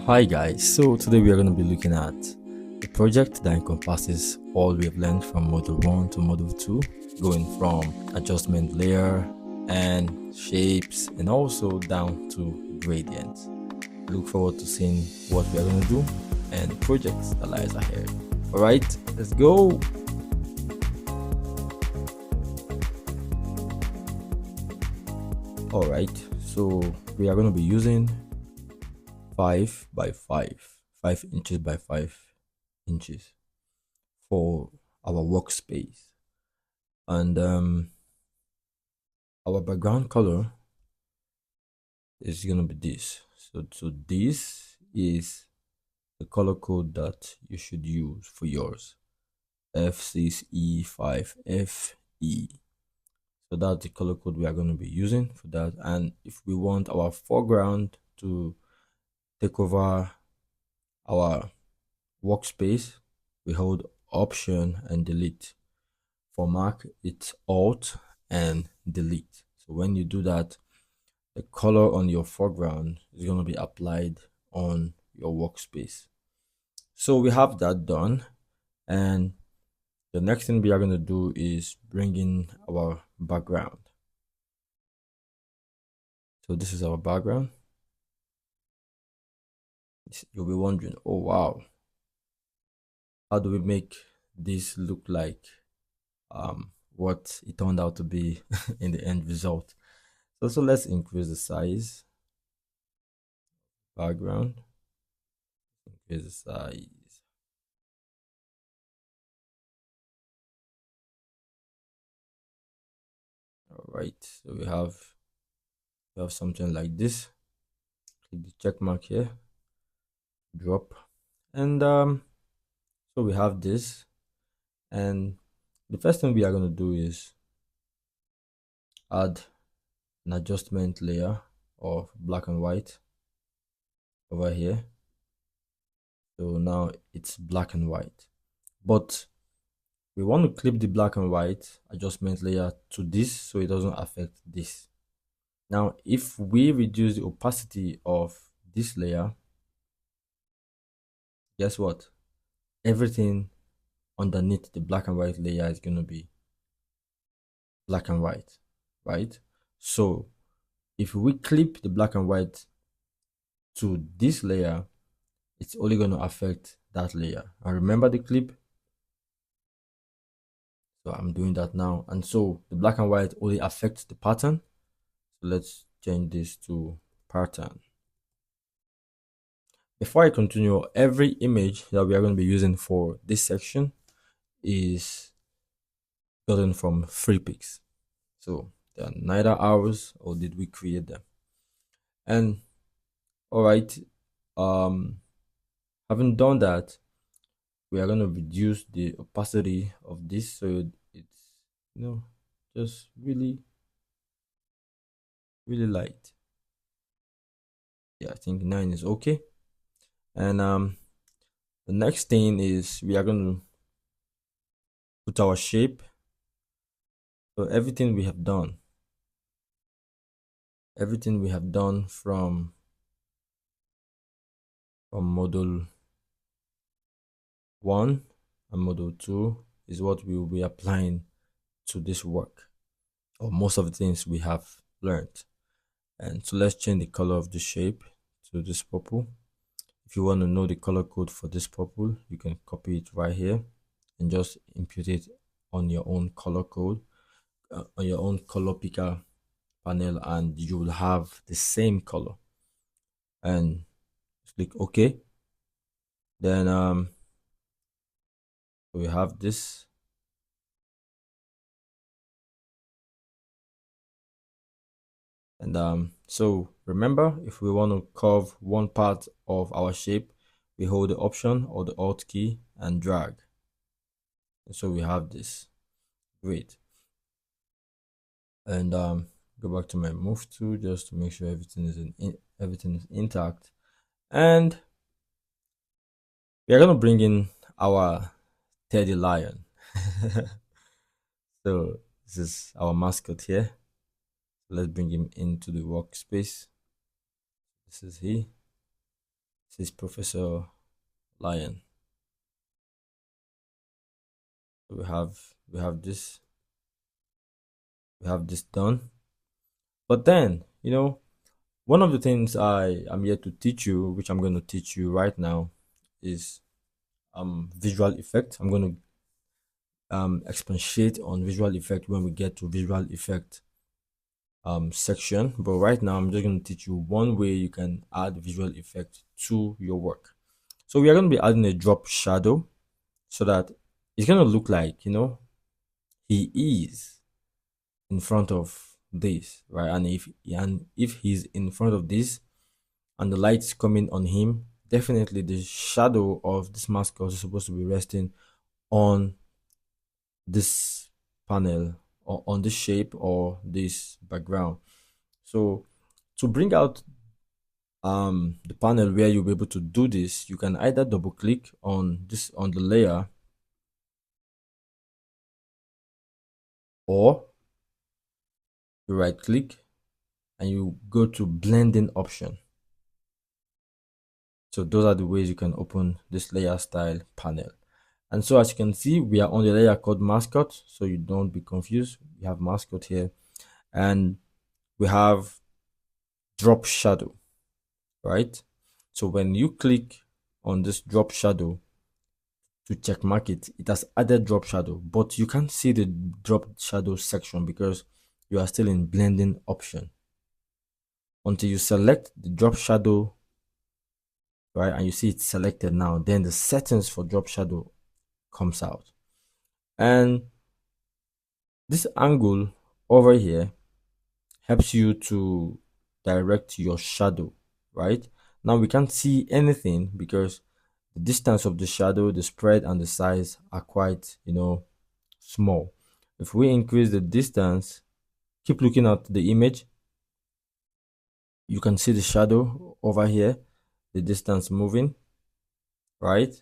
Hi guys, so today we are going to be looking at a project that encompasses all we have learned from module 1 to module 2, going from adjustment layer and shapes and also down to gradients. Look forward to seeing what we are going to do and the project that lies ahead. Alright, let's go! Alright, so we are going to be using 5 by 5, 5 inches by 5 inches for our workspace, and our background color is gonna be this. So this is the color code that you should use for yours, F6E5FE. So that's the color code we are going to be using for that. And if we want our foreground to take over our workspace, we hold Option and Delete. For Mac, it's Alt and Delete. So when you do that, the color on your foreground is going to be applied on your workspace. So we have that done, and the next thing we are going to do is bring in our background. So this is our background. You'll be wondering, oh wow, how do we make this look like what it turned out to be in the end result? So let's increase the size. Background, increase the size. All right, so we have something like this. Click the check mark here, drop, and so we have this. And the first thing we are going to do is add an adjustment layer of black and white over here. So now it's black and white, but we want to clip the black and white adjustment layer to this so it doesn't affect this. Now if we reduce the opacity of this layer, guess what? Everything underneath the black and white layer is going to be black and white, right? So if we clip the black and white to this layer, it's only going to affect that layer. And remember the clip? So I'm doing that now. And so the black and white only affects the pattern. So let's change this to pattern. Before I continue, every image that we are going to be using for this section is gotten from free pics. So they are neither ours or did we create them. And all right, having done that, we are going to reduce the opacity of this so it's just really light. Yeah, I think 9 is okay. And the next thing is we are going to put our shape. So everything we have done from module 1 and module 2 is what we will be applying to this work, or most of the things we have learned. And so let's change the color of the shape to this purple. If you want to know the color code for this purple, you can copy it right here and just input it on your own color code, on your own color picker panel, and you will have the same color. And click OK. Then we have this. And so remember, if we want to curve one part of our shape, we hold the Option or the Alt key and drag. And so we have this. Great. And go back to my move tool just to make sure everything is intact. And we are going to bring in our teddy lion. So this is our mascot here. Let's bring him into the workspace. This is he. Says Professor Lion. So we have this done. But then, one of the things I am here to teach you, which I'm going to teach you right now, is visual effect. I'm going to expatiate on visual effect when we get to visual effect section. But right now, I'm just going to teach you one way you can add visual effect to your work. So we are going to be adding a drop shadow so that it's going to look like, he is in front of this, right? And if he's in front of this and the light's coming on him, definitely the shadow of this mascot is supposed to be resting on this panel or on this shape or this background. So to bring out the panel where you'll be able to do this, you can either double click on the layer, or you right click and you go to blending option. So those are the ways you can open this layer style panel. And so as you can see, we are on the layer called mascot, so you don't be confused. We have mascot here and we have drop shadow, right? So when you click on this drop shadow to check mark it, it has added drop shadow, but you can't see the drop shadow section because you are still in blending option. Until you select the drop shadow, right, and you see it's selected now, then the settings for drop shadow comes out. And this angle over here helps you to direct your shadow, right? Now we can't see anything because the distance of the shadow, the spread, and the size are quite, small. If we increase the distance, keep looking at the image, you can see the shadow over here, the distance moving, right?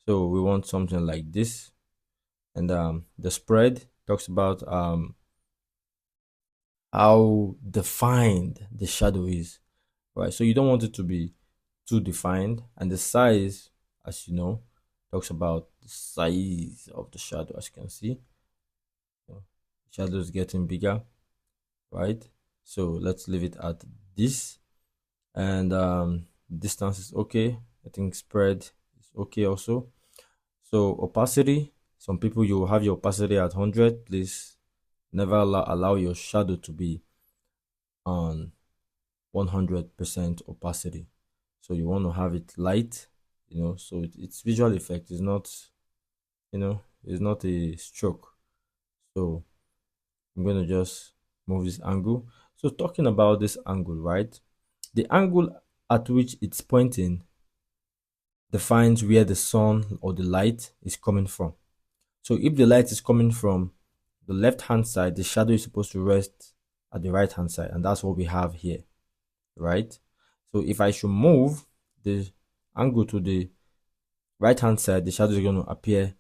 So we want something like this. And the spread talks about how defined the shadow is, right? So you don't want it to be too defined. And the size, as you know, talks about the size of the shadow. As you can see, the shadow is getting bigger, right? So let's leave it at this. And distance is okay. I think spread is okay also. So opacity, some people, you will have your opacity at 100. Please never allow your shadow to be on 100% opacity. So you want to have it light, so it's visual effect. It's not, it's not a stroke. So I'm going to just move this angle. So talking about this angle, right? The angle at which it's pointing defines where the sun or the light is coming from. So if the light is coming from the left hand side, the shadow is supposed to rest at the right hand side, and that's what we have here, right? So if I should move the angle to the right hand side, the shadow is going to appear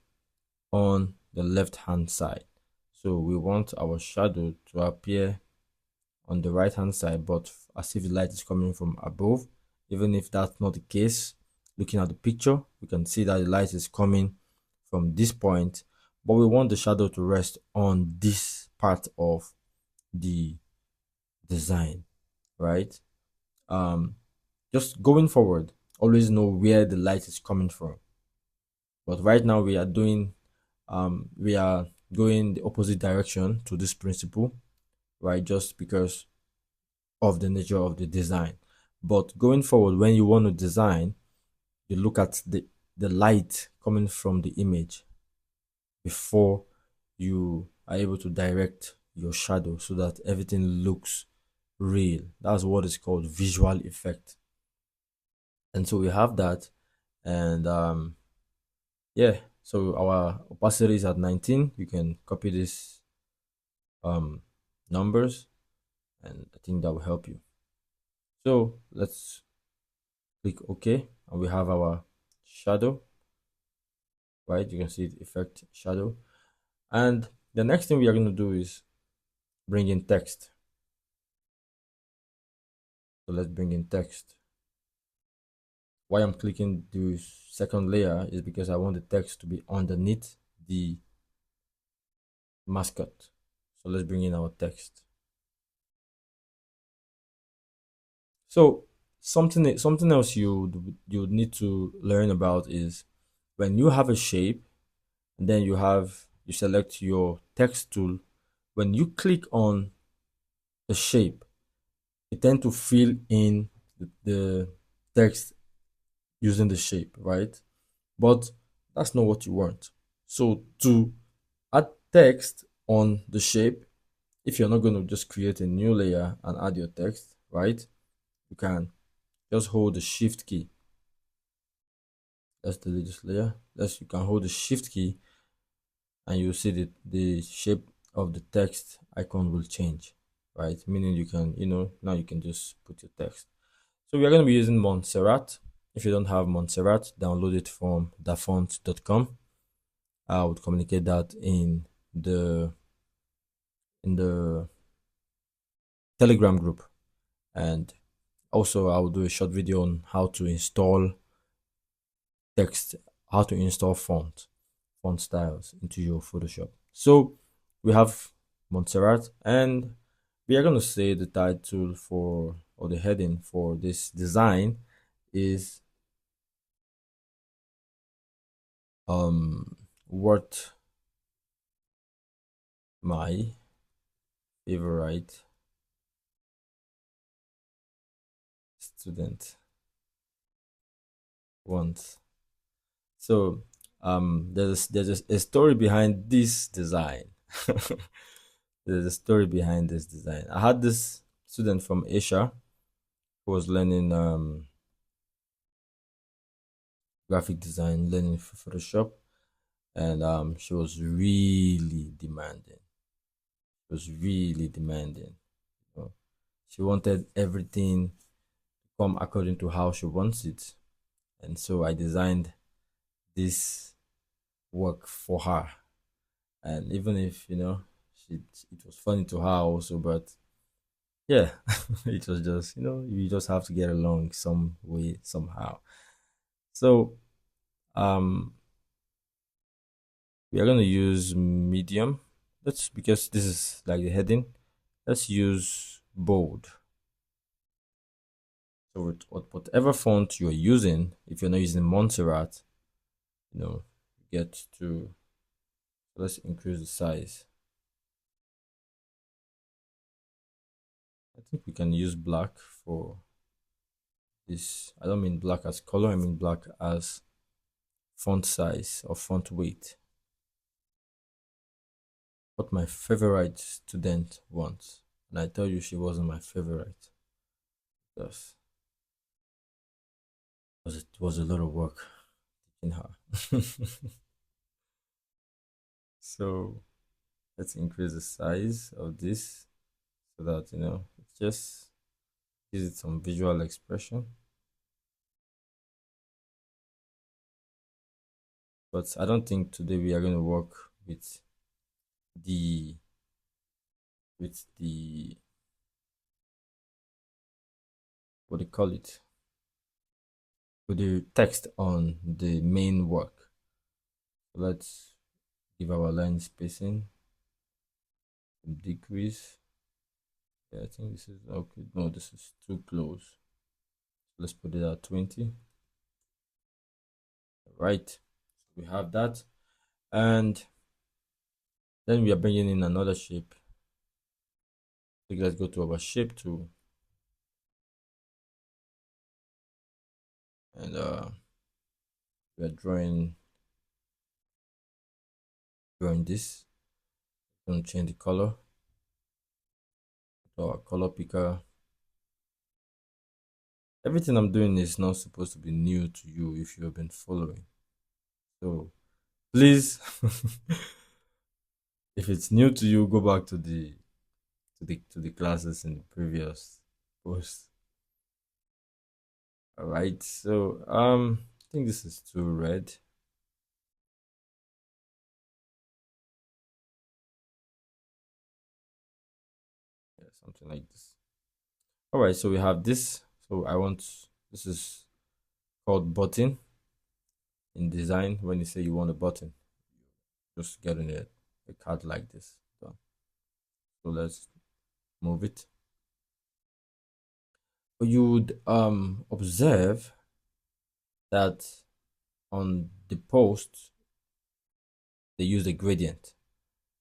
on the left hand side. So we want our shadow to appear on the right hand side, but as if the light is coming from above. Even if that's not the case, looking at the picture, we can see that the light is coming from this point, but we want the shadow to rest on this part of the design, right? Just going forward, always know where the light is coming from. But right now we are going the opposite direction to this principle, right? Just because of the nature of the design. But going forward, when you want to design, you look at the light coming from the image before you are able to direct your shadow so that everything looks real. That's what is called visual effect. And so we have that. And yeah, so our opacity is at 19. You can copy this numbers, and I think that will help you. So let's click OK, and we have our shadow, right? You can see the effect shadow. And the next thing we are going to do is bring in text. So let's bring in text. why I'm clicking the second layer is because I want the text to be underneath the mascot. So let's bring in our text. So something else you need to learn about is when you have a shape and then you select your text tool. When you click on the shape, it tend to fill in the text using the shape, right? But that's not what you want. So to add text on the shape, if you're not going to just create a new layer and add your text, right? You can just hold the shift key. Let's delete this layer. You can hold the shift key and you'll see that the shape of the text icon will change, right? Meaning you can, now you can just put your text. So we are going to be using Montserrat. If you don't have Montserrat, download it from dafont.com. I would communicate that the in the Telegram group, and also I will do a short video on how to install text, how to install font styles into your Photoshop. So we have Montserrat, and we are going to say the title for, or the heading for this design is what my favorite student wants. So there's a story behind this design. There's a story behind this design. I had this student from Asia who was learning graphic design, learning Photoshop, and she was really demanding. She was really demanding. You know, she wanted everything to come according to how she wants it, and so I designed this work for her. And even if it was funny to her also, but yeah, it was just, you just have to get along some way somehow. So um we are going to use medium. That's because this is like the heading. Let's use bold. So with whatever font you're using, if you're not using Montserrat, get to, let's increase the size. I think we can use black for this. I don't mean black as color, I mean black as font size or font weight. What my favorite student wants. And I tell you she wasn't my favorite because it was a lot of work teaching her. So let's increase the size of this so that it just gives it some visual expression. But I don't think today we are going to work with the with the what do you call it, with the text on the main work. So let's give our line spacing decrease. Yeah, I think this is okay. No, this is too close. Let's put it at 20. Right, so we have that, and then we are bringing in another shape. So let's go to our shape tool, and we are drawing this. I'm going to change the color to our color picker. Everything I'm doing is not supposed to be new to you if you have been following. So please, if it's new to you, go back to the classes in the previous post. All right. So I think this is too red. Yeah, something like this. All right. So we have this. So this is called button. In design, when you say you want a button, just getting a card like this done. So let's move it. You would observe that on the post they use a gradient.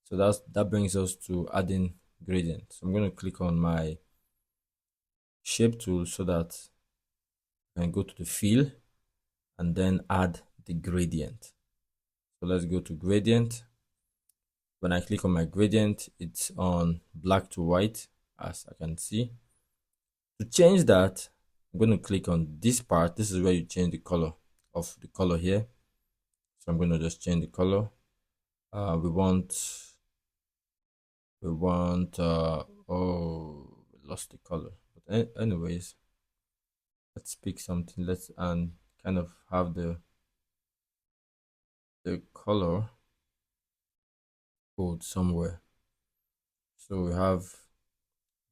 So that brings us to adding gradient. So I'm going to click on my shape tool so that I can go to the fill and then add the gradient. So let's go to gradient. When I click on my gradient, it's on black to white, as I can see. To change that, I'm going to click on this part. This is where you change the color of the color here. So I'm going to just change the color. We want oh, we lost the color. But anyways, let's pick something. Let's and kind of have the color code somewhere. So we have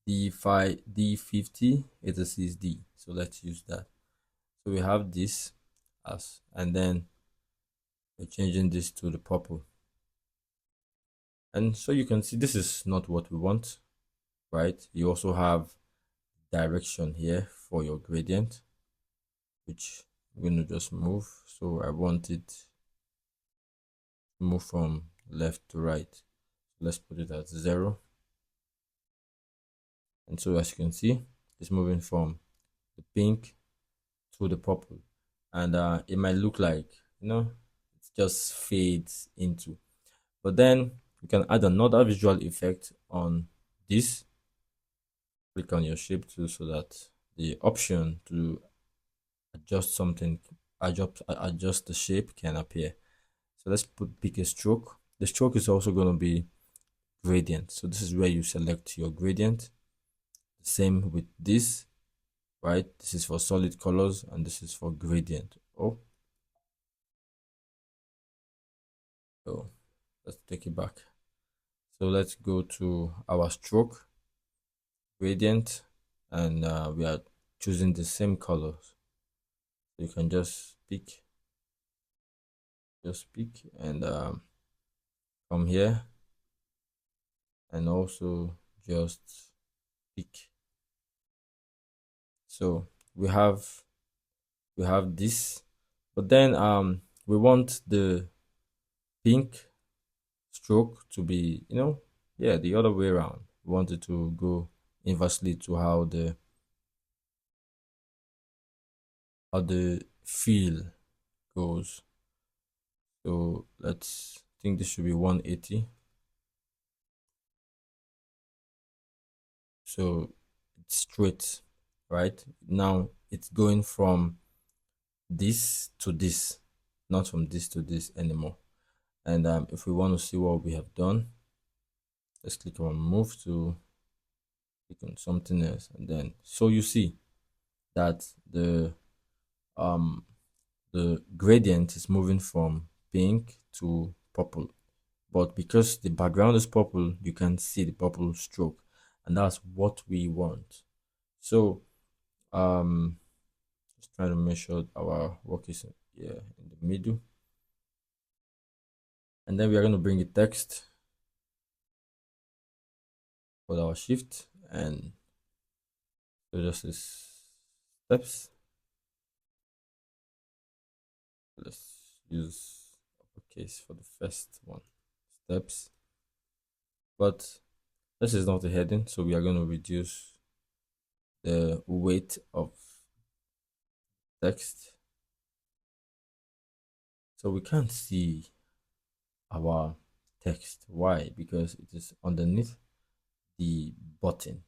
D5, D50, it is D. So let's use that. So we have this as, and then we're changing this to the purple. And so you can see this is not what we want, right? You also have direction here for your gradient, which I'm going to just move. So I want it to move from left to right. So let's put it at 0. And so as you can see, it's moving from the pink to the purple. And it might look like, it just fades into. But then you can add another visual effect on this. Click on your shape tool so that the option to adjust something, adjust the shape can appear. So let's pick a stroke. The stroke is also going to be gradient. So this is where you select your gradient. Same with this, right? This is for solid colors and this is for gradient. Oh, so let's take it back. So let's go to our stroke gradient, and we are choosing the same colors. So you can just pick and come here and also just pick. So we have this, but then we want the pink stroke to be, the other way around. We want it to go inversely to how the feel goes. So let's think this should be 180. So it's straight, right? Now it's going from this to this, not from this to this anymore. And if we want to see what we have done, let's click on move to click on something else, and then so you see that the gradient is moving from pink to purple, but because the background is purple, you can see the purple stroke, and that's what we want. So just trying to make sure our work is here in the middle, and then we are going to bring the text for our shift, and so just this steps. Let's use uppercase for the first one, steps. But this is not a heading, so we are going to reduce the weight of text. So we can't see our text. Why? Because it is underneath the button.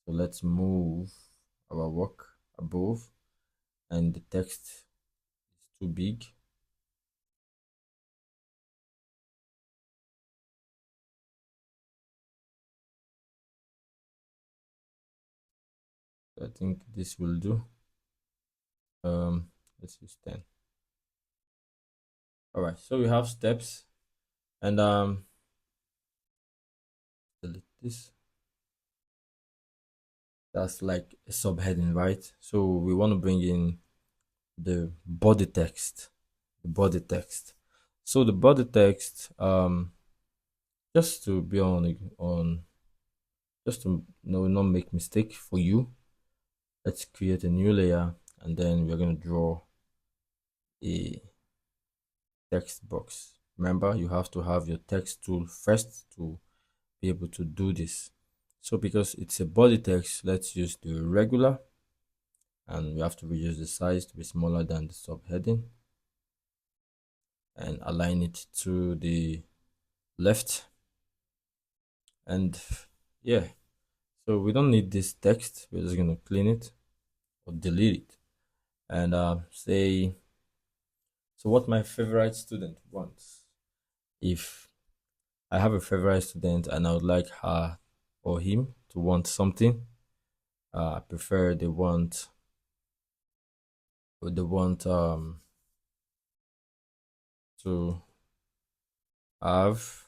So let's move our work above, and the text is too big. So I think this will do. Let's use 10. All right, so we have steps, and delete this. That's like a subheading, right? So we want to bring in the body text. The body text. So the body text, just to be on just to not make mistake for you, let's create a new layer and then we're gonna draw a text box. Remember, you have to have your text tool first to be able to do this. So because it's a body text, let's use the regular, and we have to reduce the size to be smaller than the subheading and align it to the left. And yeah, so we don't need this text. We're just gonna clean it or delete it and say, so what my favorite student wants. If I have a favorite student and I would like her or him to want something, I prefer they want to have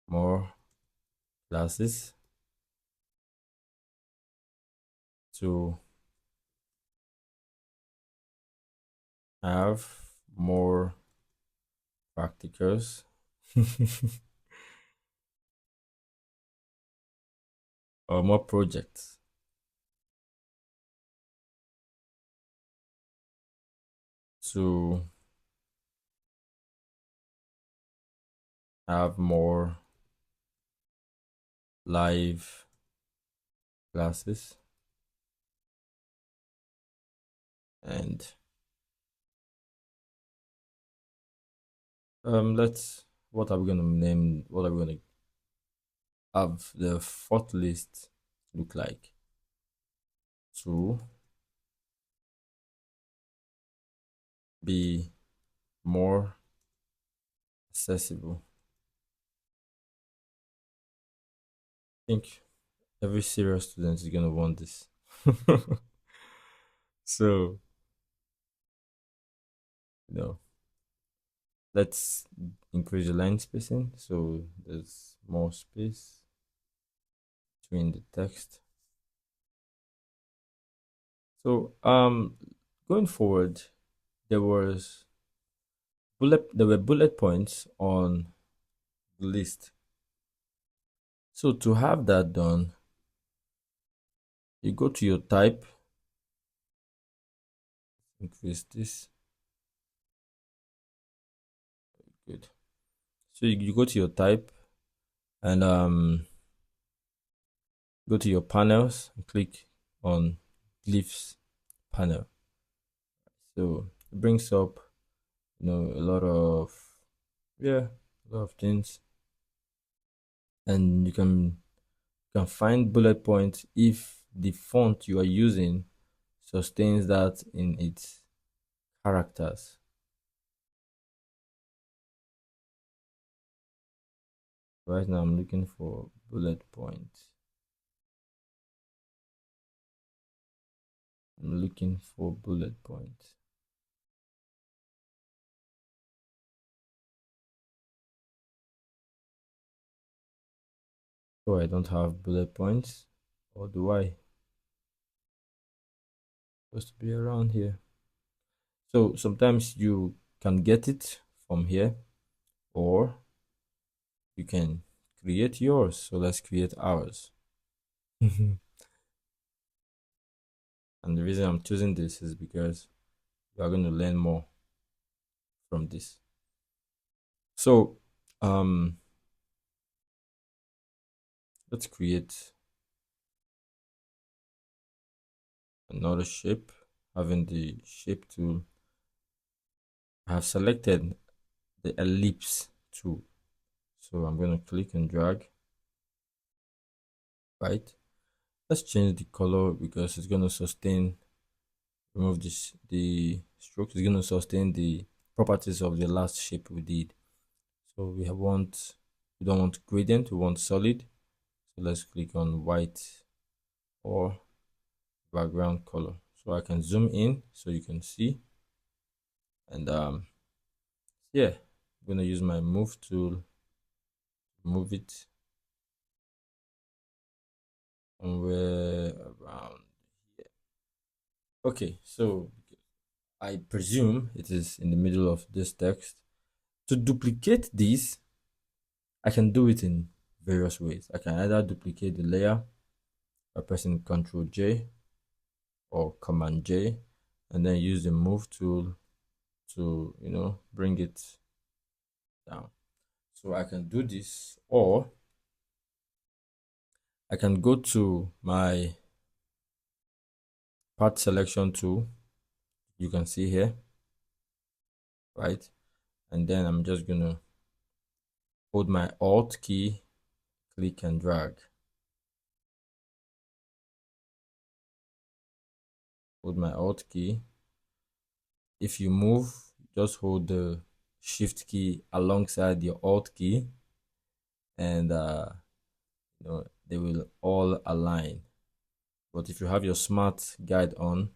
more classes, to have more practicals or more projects, to have more live classes, and let's what are we gonna name what are we gonna have the fourth list look like? To be more accessible. I think every serious student is gonna want this. So, you know, let's increase the line spacing so there's more space between the text. So, going forward, there was there were bullet points on the list. So to have that done, you go to your type, increase this. Good. So you go to your type and go to your panels and click on glyphs panel. So it brings up a lot of a lot of things, and you can find bullet points if the font you are using sustains that in its characters. Right now I'm looking for bullet points. I'm looking for bullet points. So I don't have bullet points, or do I? Supposed to be around here. So sometimes you can get it from here, or you can create yours. So let's create ours. And the reason I'm choosing this is because you are going to learn more from this. So let's create another shape. Having the shape tool, I have selected the ellipse tool. So I'm going to click and drag, right? Let's change the color because it's going to sustain, remove the stroke is going to sustain the properties of the last shape we did. So we don't want gradient, we want solid. So let's click on white or background color. So I can zoom in so you can see. And yeah, I'm gonna use my move tool, move it somewhere around here. Okay, so I presume it is in the middle of this text. To duplicate this, I can do it in various ways. I can either duplicate the layer by pressing Ctrl J or Command J, and then use the move tool to, bring it down. So I can do this, or I can go to my part selection tool. You can see here, right? And then I'm just gonna hold my Alt key, click and drag. Hold my Alt key. If you move, just hold the Shift key alongside your Alt key, and they will all align. But if you have your smart guide on,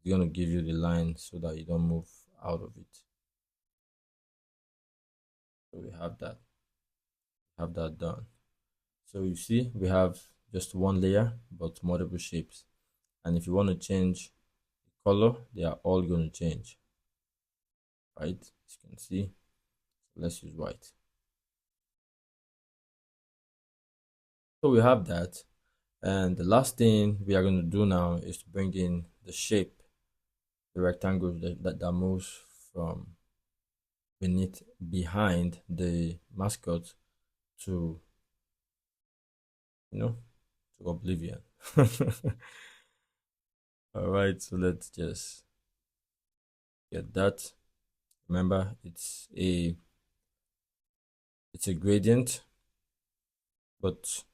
it's going to give you the line so that you don't move out of it. So we have that done. So you see, we have just one layer but multiple shapes, and if you want to change the color, they are all going to change, right? As you can see, let's use white. So we have that, and the last thing we are going to do now is to bring in the shape, the rectangle that moves from behind the mascot to to oblivion. All right, so let's just get that. Remember, it's a gradient, but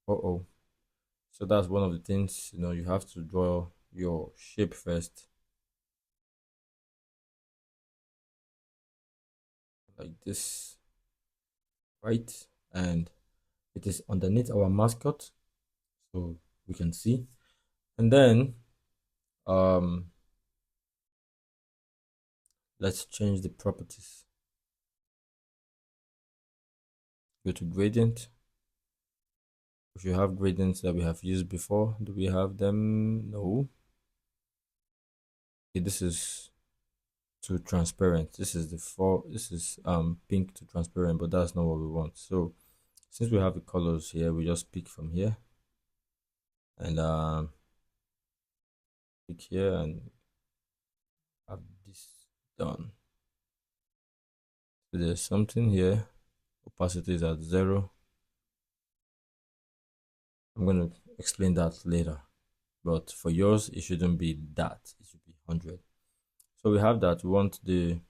so that's one of the things, you have to draw your shape first, like this, right? And it is underneath our mascot, so we can see. And then let's change the properties. Go to gradient. If you have gradients that we have used before, do we have them? No. Okay, this is to transparent. This is pink to transparent, but that's not what we want. So since we have the colors here, we just pick from here and pick here and have this done. So there's something here. Opacity is at 0. I'm going to explain that later, but for yours it shouldn't be that, it should be 100. So we have that. We want it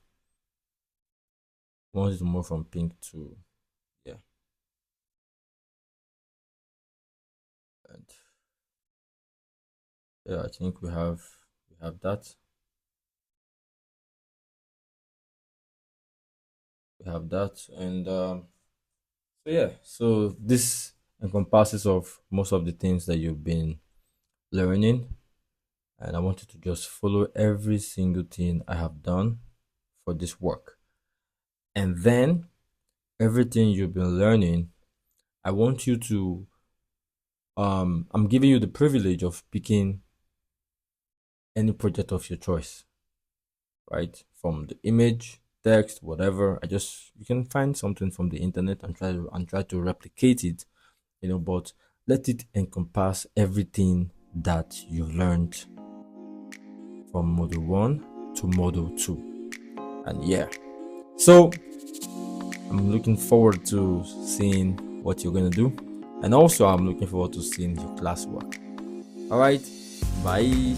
to move from pink to and yeah, I think we have that. We have that, and so yeah, so this encompasses of most of the things that you've been learning, and I want you to just follow every single thing I have done for this work, and then everything you've been learning, I want you to I'm giving you the privilege of picking any project of your choice, right? From the image, text, whatever. You can find something from the internet and try to replicate it, but let it encompass everything that you learned from module 1 to module 2. And yeah, so I'm looking forward to seeing what you're going to do, and also I'm looking forward to seeing your classwork. All right, bye.